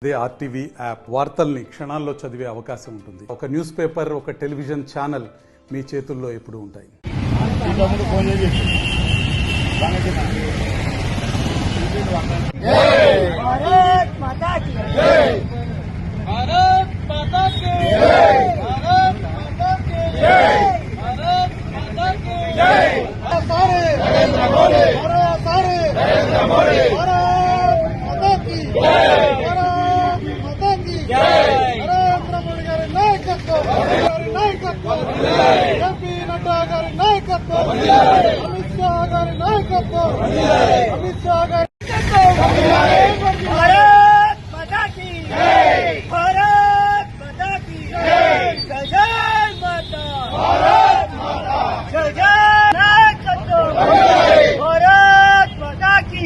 అదే RTV app వార్తల్ని క్షణాల్లో చదివే అవకాశం ఉంటుంది. ఒక న్యూస్ పేపర్, ఒక టెలివిజన్ ఛానల్ మీ చేతుల్లో ఎప్పుడూ ఉంటాయి. ఎంపీ నడ్డా గారి నాయకత్వం, అమిత్ షా గారి నాయకత్వం, అమిత్ షా గారి భారత్ మాతా కీ జై, భారత్ మాతా కీ జై, జై జై మాతా, భారత్ మాతా జై జై నాయకత్వం, భారత్ మాతా కీ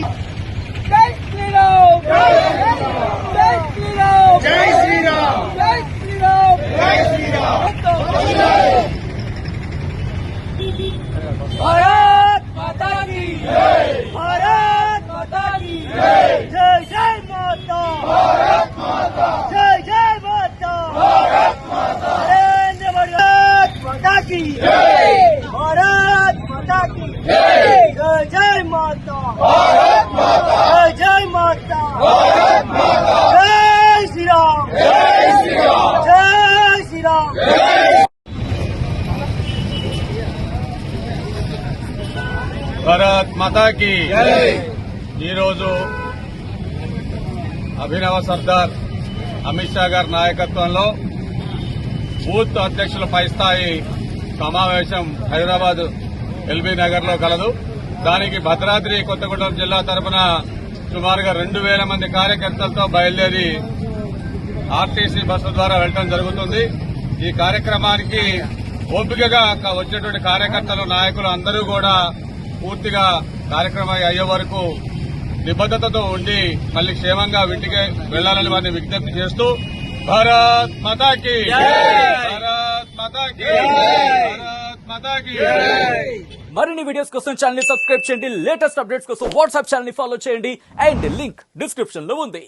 జై శ్రీరామ్, జై శ్రీరామ్, జై శ్రీరామ్, జై శ్రీరామ్, జై శ్రీరామ్. भारत माता की जय, भारत माता की जय, जय जय माता, भारत माता, जय जय माता, भारत माता, नरेंद्र मोदी माता की जय, भारत माता की जय, जय जय माता, भारत माता, जय जय माता, भारत माता, जय श्री राम, जय श्री राम, जय श्री राम. భారత్ మాతాకి ఈరోజు అభినవ సర్దార్ అమిత్ షా గారి నాయకత్వంలో బూత్ అధ్యక్షుల పై స్థాయి సమావేశం హైదరాబాద్ ఎల్బీ నగర్ లో కలదు. దానికి భద్రాద్రి కొత్తగూడెం జిల్లా తరఫున సుమారుగా 2000 మంది కార్యకర్తలతో బయలుదేరి ఆర్టీసీ బస్సు ద్వారా వెళ్లడం జరుగుతుంది. ఈ కార్యక్రమానికి ఓపికగా వచ్చేటువంటి కార్యకర్తలు, నాయకులు అందరూ కూడా పూర్తిగా కార్యక్రమం అయ్యే వరకు నిబద్దతతో ఉండి మళ్లీ క్షేమంగా ఇంటికి వెళ్లాలని వారిని విజ్ఞప్తి చేస్తూ భారత్ మాతాకి, భారత్ మాతాకి, భారత్ మాతాకి. మరిన్ని వీడియోస్ కోసం ఛానల్ ని సబ్స్క్రైబ్ చేయండి. లేటెస్ట్ అప్డేట్స్ కోసం వాట్సాప్ ఛానల్ ని ఫాలో చేయండి. అండ్ లింక్ డిస్క్రిప్షన్ లో ఉంది.